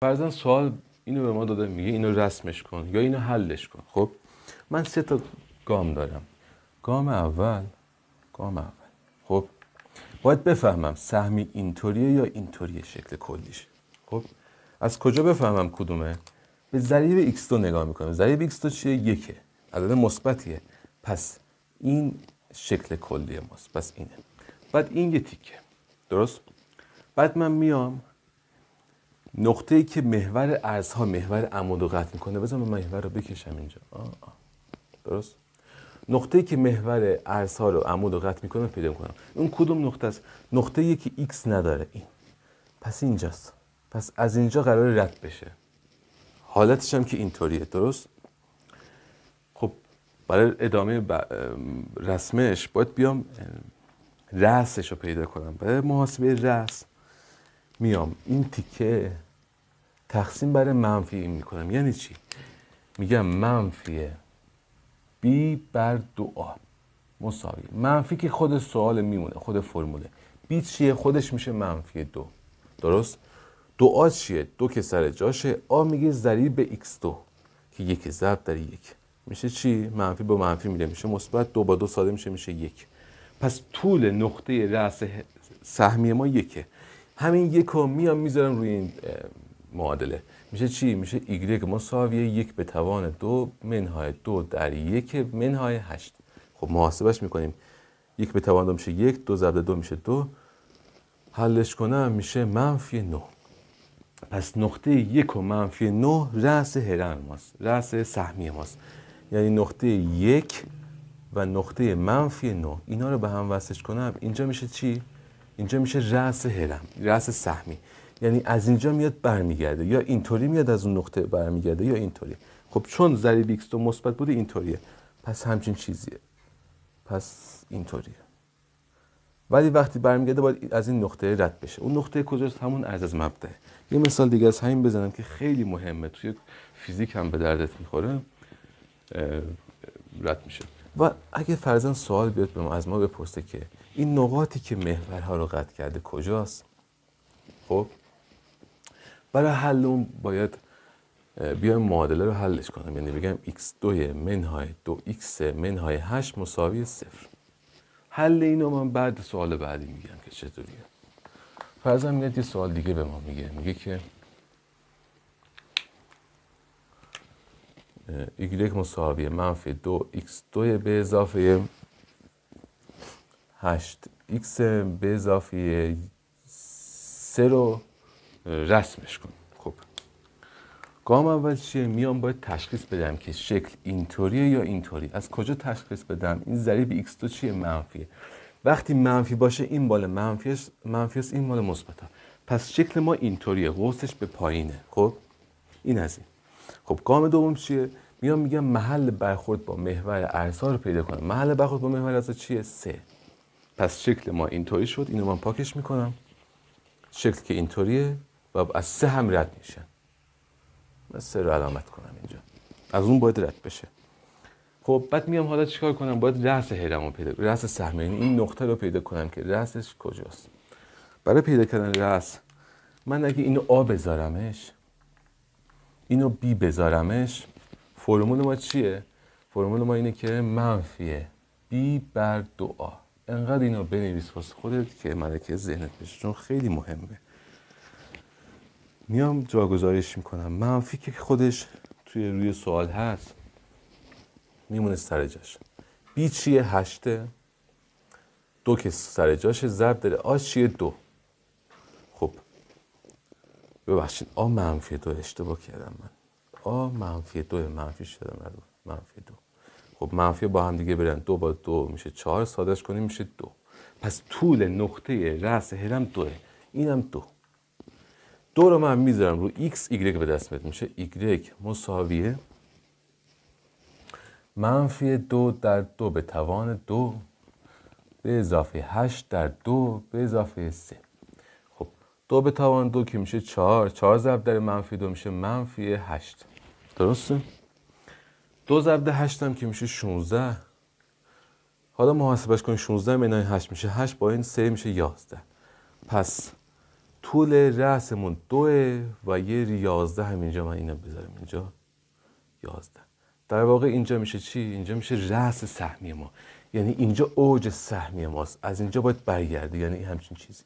فرضاً سوال اینو به ما داده، میگه اینو رسمش کن یا اینو حلش کن. خب من 3 تا گام دارم. گام اول خب باید بفهمم سهمی اینطوریه یا اینطوریه شکل کلیش. خب از کجا بفهمم کدومه؟ به ضریب x2 نگاه میکنم. ضریب x2 چیه؟ یکه، عدد مثبتیه، پس این شکل کلی ماست، پس اینه. بعد این یه تیکه، درست؟ بعد من میام نقطه‌ای که محور ارزها محور عمود رو قطع میکنه، بذار من محور رو بکشم اینجا. درست؟ نقطه‌ای که محور ارزها رو عمود رو قطع میکنه پیدا کنم. اون کدوم نقطه است؟ نقطه‌ای که x نداره، این. پس اینجاست. پس از اینجا قرار رد بشه. حالتش هم که اینطوریه، درست؟ خب برای ادامه رسمش باید بیام رأسش رو پیدا کنم. برای محاسبه رأس میام این تیکه تقسیم بر منفی این میکنم. یعنی چی؟ میگم منفی b بر 2a مساوی منفی که خود سوال میمونه، خود فرموله. b چیه؟ خودش میشه منفی 2، درست؟ 2a چیه؟ 2 که سر جاشه. a میگه ضریب x2 که 1 ضرب در 1 میشه چی؟ منفی با منفی میره میشه مثبت، 2 با 2 ساده میشه 1. پس طول نقطه رأس سهمی ما 1. همین 1 رو میام میذارم روی این معادله. میشه چی؟ میشه y مساوی 1 به توان 2 منهای 2 در 1 منهای 8. خب محاسبش میکنیم. 1 به توان 2 میشه 1، 2 ضرب 2 میشه 2. حلش کنم میشه منفی 9. پس نقطه 1 و منفی 9 رأس هرم ماست، رأس سهمی ماست. یعنی نقطه 1 و نقطه منفی 9 اینا رو به هم وصلش کنم، اینجا میشه چی؟ اینجا میشه رأس هرم، رأس سهمی. یعنی از اینجا میاد برمیگرده، یا اینطوری میاد از اون نقطه برمیگرده یا اینطوری. خب چون ضریب x2 مثبت بوده اینطوریه، پس همچین چیزیه، پس اینطوریه. ولی وقتی برمیگرده باید از این نقطه رد بشه. اون نقطه کجاست؟ همون از مبدأ. یه مثال دیگه از همین بزنم که خیلی مهمه، توی فیزیک هم به دردت میخوره، رد میشه. و اگه فرضاً سوال بیاد به ما از ما بپرسه که این نقاطی که محورها رو قطع کرده کجاست؟ خب برای حل اون باید بیایم معادله رو حلش کنم. یعنی بگم x2 منهای 2x منهای 8 مساوی 0. حل اینو من بعد سوال بعدی میگم که چطوریه. فرضاً میاد یه سوال دیگه به ما میگه که y مساوی منفی 2x2 به اضافه 8x به اضافه 3 رو رسمش کن. خب گام اول چیه؟ میام باید تشخیص بدم که شکل اینطوریه یا اینطوری. از کجا تشخیص بدم؟ این ضریب x2 چیه؟ منفیه. وقتی منفی باشه این مال منفی است، این مال مثبته. پس شکل ما اینطوریه، قوسش به پایینه. خب این از این. خب گام دوم چیه؟ میام میگم محل برخورد با محور ارزها رو پیدا کنم. محل برخورد با محور ارزها چیه؟ 3. پس شکل ما اینطوری شد. اینو من پاکش میکنم. شکل که اینطوریه و از 3 هم رد میشه. من 3 رو علامت کنم اینجا. از اون باید رد بشه. خب بعد میام حالا چیکار کنم؟ باید رأس هرم رو پیدا کنم، رأس سهمی، یعنی این نقطه رو پیدا کنم که رأسش کجاست. برای پیدا کردن رأس من اگه اینو A بذارمش، اینو B بذارمش، فرمول ما چیه؟ فرمول ما اینه که منفی B بر 2A. انقدر اینو بنویس واسه خودت که ملکه ذهنت بشه، چون خیلی مهمه. میام جاگذاریش میکنم. منفی که خودش روی سوال هست میمونه سر جاش. B چیه؟ 8. 2 که سر جاشه ضرب داره. A چیه؟ 2. خب ببخشید A منفی 2 اشتباه کردم من. A منفی 2 منفی شدم منفی 2. خب منفی با هم دیگه برن، 2 با 2 میشه 4، سادهش کنیم میشه 2. پس طول نقطه رأس هرم 2. اینم 2. 2 رو من میذارم رو x، y به دست میاد، میشه y مساویه منفی 2 در 2 به توان 2 به اضافه 8 در 2 به اضافه 3. خب 2 به توان 2 که میشه 4، 4 ضرب در منفی 2 میشه منفی 8. درسته؟ 2 ضرب در 8 هم که میشه 16. حالا محاسبش کنیم. 16 منهای 8 میشه 8، با این 3 میشه 11. پس طول رأسمون 2 و یه 11 همینجا، من اینو بذارم اینجا 11. در واقع اینجا میشه چی؟ اینجا میشه رأس سهمی ما، یعنی اینجا اوج سهمی ماست، از اینجا باید برگرده، یعنی همچین چیزی.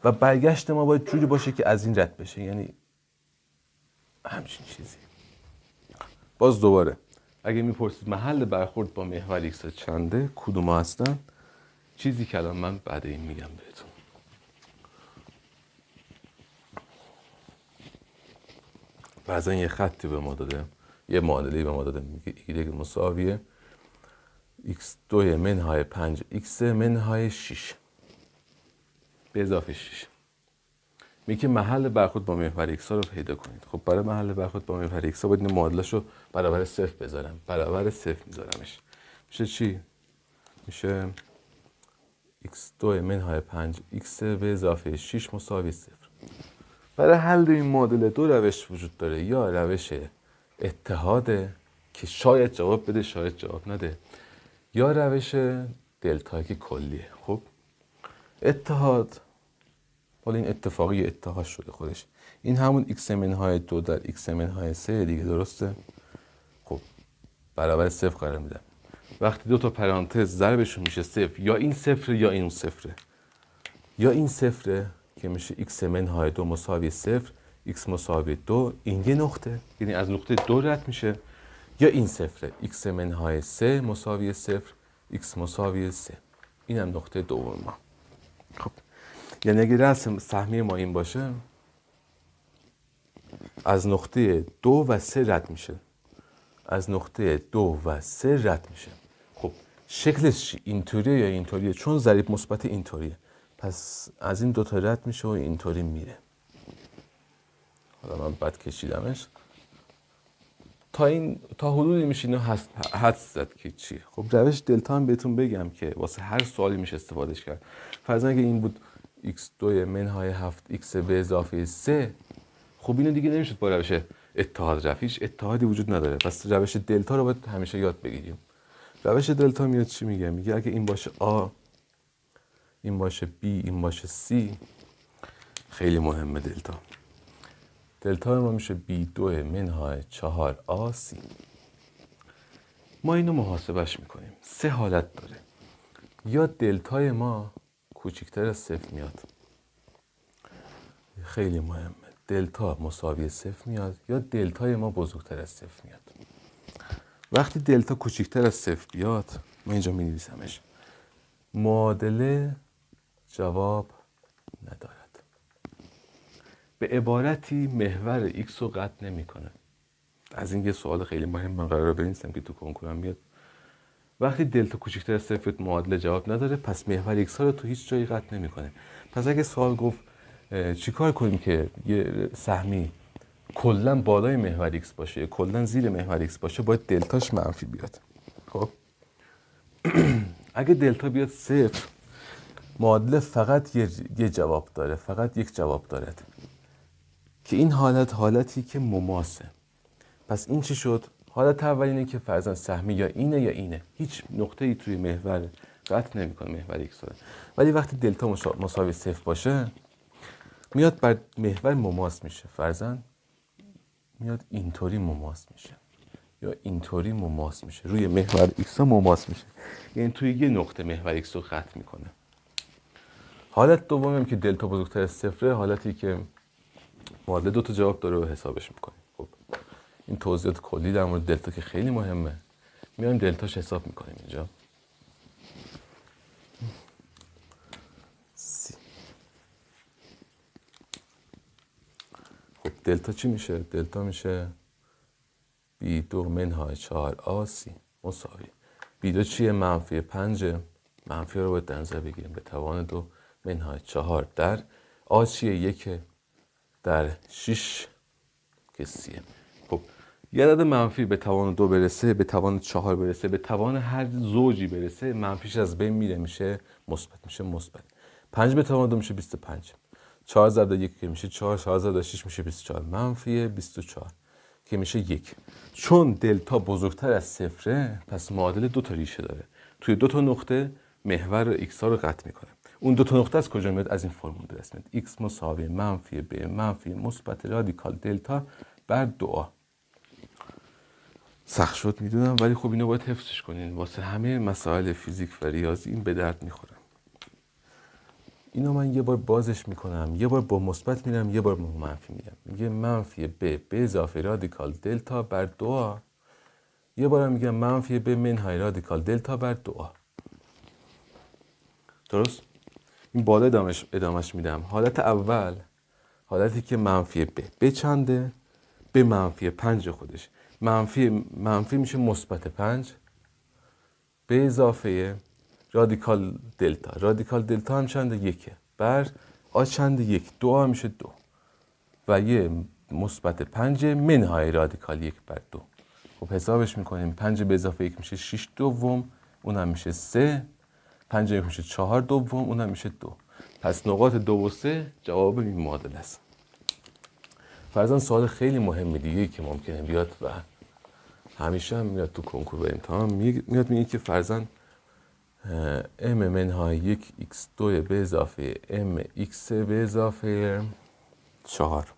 و برگشت ما باید جوری باشه که از این رد بشه، یعنی همچین چیزی. باز دوباره اگه میپرسید محل برخورد با محور ایکس چنده، کدوم هستن، چیزی که الان من بعد این میگم بهتون. بعضا یه خطی به ما داده، یه معادله‌ای به ما داده، میگه ایگرگ مساویه x2 منهای 5 x منهای 6 به اضافه 6. میگه محل برخورد با محور ایکس ها رو پیدا کنید. خب برای محل برخورد با محور ایکس ها باید این معادلش رو برابر 0 بذارم. برابر 0 میذارمش، میشه چی؟ میشه x2 منهای 5 x به اضافه 6 مساوی 0. برای حل این معادله دو روش وجود داره، یا روش اتحاده که شاید جواب بده شاید جواب نده، یا روش دلتایی که کلیه. خب اتحاد، حالا این اتفاقی اتحاد شده خودش، این همون x منهای 2 در x منهای 3 دیگه، درسته؟ خب برابر 0 قرار میدم. وقتی دو تا پرانتز ضربشون میشه 0، یا این 0 یا این 0، یا این 0 که میشه x منهای 2 مساوی 0، x مساوی 2، این یه نقطه، یعنی از نقطه 2 رد میشه، یا این 0 x منهای 3 مساوی 0، x مساوی 3، این هم نقطه دوم ما. خب یعنی اگه رأس سهمی ما این باشه، از نقطه 2 و 3 رد میشه، از نقطه 2 و 3 رد میشه. خب شکلش اینطوریه یا اینطوریه؟ چون ضریب مثبت اینطوریه، پس از این دوتا رد میشه و اینطوری میره. حالا من بد کشیدمش تا حدودی میشه اینو حدس زد که چیه. خب روش دلتا هم بهتون بگم که واسه هر سوالی میشه استفادهش کرد. فرضاً اگه این بود x2 منهای 7 x به اضافه 3، خب اینو دیگه نمیشد با روش اتحاد رفت، هیچ اتحادی وجود نداره. پس روش دلتا رو باید همیشه یاد بگیریم. روش دلتا میاد چی میگه؟ میگه اگه این باشه a، این باشه b، این باشه c، خیلی مهمه دلتا. دلتا ما میشه b2 منهای 4ac. ما اینو محاسبش میکنیم. 3 حالت داره، یا دلتای ما کوچکتر از 0 میاد، خیلی مهمه، دلتا مساوی 0 میاد، یا دلتای ما بزرگتر از 0 میاد. وقتی دلتا کوچکتر از 0 بیاد، من اینجا می نویسمش، معادله جواب ندارد. به عبارتی محور x رو قطع نمیکنه. از این یه سوال خیلی مهم من قراره بنویسم که تو کنکورم بیاد. وقتی دلتا کوچکتر از 0 معادله جواب نداره، پس محور x ها رو تو هیچ جایی قطع نمیکنه. پس اگه سوال گفت چیکار کنیم که یه سهمی کلا بالای محور x باشه یا کلا زیر محور x باشه، باید دلتاش منفی بیاد. خب اگه دلتا بیاد 0، معادله فقط یه جواب داره، فقط یک جواب دارد که این حالتی که مماسه. پس این چی شد؟ حالت اول اینه که فرضاً سهمی یا اینه یا اینه، هیچ نقطه‌ای توی محور قطع نمی‌کنه محور ایکس رو. ولی وقتی دلتا مساوی 0 باشه، میاد بر محور مماس میشه. فرضاً میاد اینطوری مماس میشه یا اینطوری مماس میشه، روی محور ایکس مماس میشه، یعنی توی یه نقطه محور ایکس رو قطع میکنه. حالت دومم که دلتا بزرگتر از 0، حالتی که معادله دو تا جواب داره و حسابش میکنیم. خب این توضیحات کلی در مورد دلتا که خیلی مهمه، میایم دلتاش حساب میکنیم اینجا. خب دلتا چی میشه؟ دلتا میشه b2 منهای 4ac مساوی b2 چیه؟ منفی 5. منفی رو باید در نظر بگیریم، به توان 2 منهای 4 در a چیه؟ 1 در 6 که cه. خب یه عدد منفی به توان 2 برسه، به توان 4 برسه، به توان هر زوجی برسه، منفیش از بین میره، میشه مثبت. میشه مثبت. 5 به توان 2 میشه 25. 4 ضرب 1 که میشه 4، 4 ضرب 6 میشه 24. منفی 24 که میشه 1. چون دلتا بزرگتر از 0، پس معادله دو تا ریشه داره. توی دو تا نقطه محور ایکس ها رو قطع میکنه. اون دو تا نقطه از کجا میاد؟ از این فرمول به دست میاد. x مساوی منفی ب منفی مثبت رادیکال دلتا بر 2a. سخت شد میدونم، ولی خب اینو باید حفظش کنین، واسه همه مسائل فیزیک و ریاضی این به درد میخوره. اینو من یه بار بازش میکنم، یه بار با مثبت میرم، یه بار با منفی میرم. میگه منفی ب به اضافه رادیکال دلتا بر 2a. یه بارم میگم منفی ب منهای رادیکال دلتا بر 2a. درست؟ این بالا ادامش میدم. حالت اول، حالتی که منفی ب چنده؟ به منفی 5 خودش. منفی میشه مثبت 5 به اضافه رادیکال دلتا. رادیکال دلتا هم چنده؟ 1 بر آ چنده؟ 1. 2 میشه 2 و یه مثبت 5 منهای رادیکال 1 بر 2. خب حسابش میکنیم. 5 به اضافه 1 میشه 6 دوم، اونم میشه 3. 5 1 میشه 4 دوم، اونم میشه 2. پس نقاط 2 و 3 جواب این معادله است. فرضاً سوال خیلی مهمی دیگه که ممکنه بیاد و همیشه هم میاد تو کنکور و امتحان، میاد میگه که فرضاً m منهای 1 x2 به اضافه m x به اضافه 4.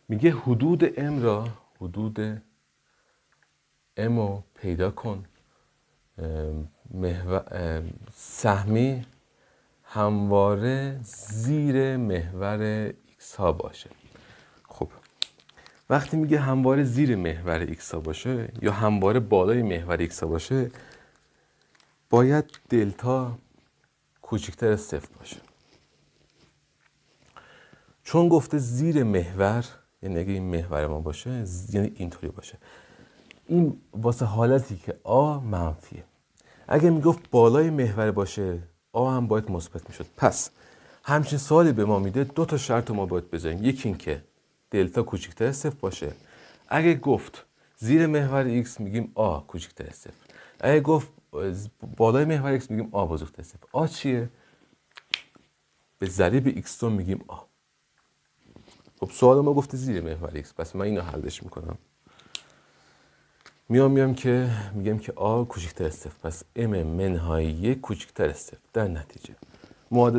میگه حدود m رو پیدا کن، سهمی همواره زیر محور x ها باشه. خب وقتی میگه همواره زیر محور x ها باشه یا همواره بالای محور x ها باشه، باید دلتا کوچکتر از 0 باشه. چون گفته زیر محور، یعنی اگه این محور ما باشه یعنی اینطوری باشه. این واسه حالتی که آ منفیه. اگه میگفت بالای محور باشه آ هم باید مثبت میشد. پس همچین سوالی به ما میده، 2 تا شرط ما باید بذاریم. یکی این که دلتا کوچکتر از 0 باشه. اگه گفت زیر محور x میگیم آ کوچکتر از 0. اگه گفت بالای محور x میگیم آ بزرگتر از 0. آ چیه؟ به ضریب x2 میگیم آ. خب سوال ما گفته زیر محور x، پس من اینو حلش میکنم. میگم که آ کوچکتر از 0، پس m منهای 1 کوچکتر از 0. در نتیجه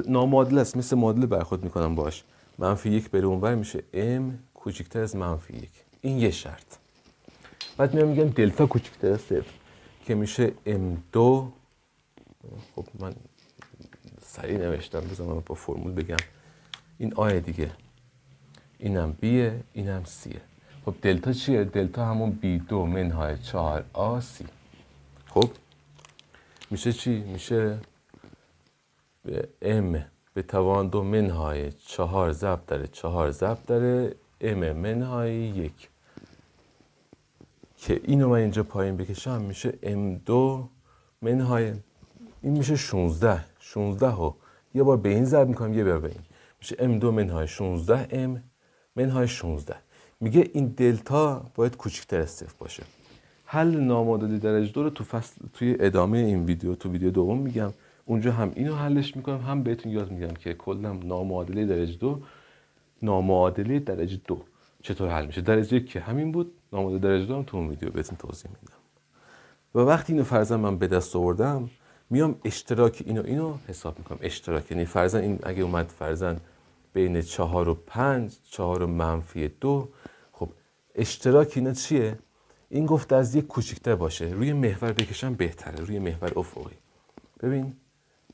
نامعادل است، مثل معادله برخورد میکنم باش. منفی 1 بره اونور میشه m کوچکتر از منفی 1. این یه شرط. بعد میگم دلتا کوچکتر از 0 که میشه m2. خب من سریع نوشتم، بذار من با فرمول بگم. این آ دیگه، اینم بیه، اینم سیه. خب دلتا چیه؟ دلتا همون b2 منهای 4a c. خب میشه چی؟ میشه m به توان 2 منهای 4 ضرب در 4 ضرب در m منهای 1 که اینو من اینجا پایین بکشم میشه m2 منهای، این میشه 16 رو یه بار به این ضرب میکنم یه بار به این، میشه m2 منهای 16 m منهای 16. میگه این دلتا باید کوچکتر از 0 باشه. حل نامعادله درجه 2 رو توی ادامه این ویدیو، تو ویدیو دوم میگم. اونجا هم اینو حلش میکنم، هم بهتون یاد میگم که کلا نامعادله درجه 2 چطور حل میشه. درجه 1 که همین بود، نامعادله درجه 2 هم تو اون ویدیو بهتون توضیح میدم. و وقتی اینو فرضاً من به دست آوردم، میام اشتراک اینو حساب میکنم. اشتراک یعنی فرضاً این اگه اومد فرضاً بین 4 و 5، 4 و منفی 2، خب اشتراک اینا چیه؟ این گفته از یک کوچکتر باشه. روی محور بکشم بهتره، روی محور افقی. ببین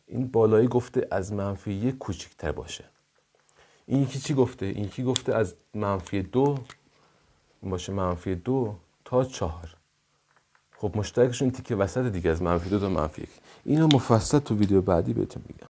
این بالایی گفته از منفی 1 کوچکتر باشه. این یکی چی گفته؟ این یکی گفته از منفی 2 باشه، منفی 2 تا 4. خب مشترکشون تیکه وسط دیگه، از منفی 2 تا منفی 1. اینو مفصل تو ویدیو بعدی بهتون میگم.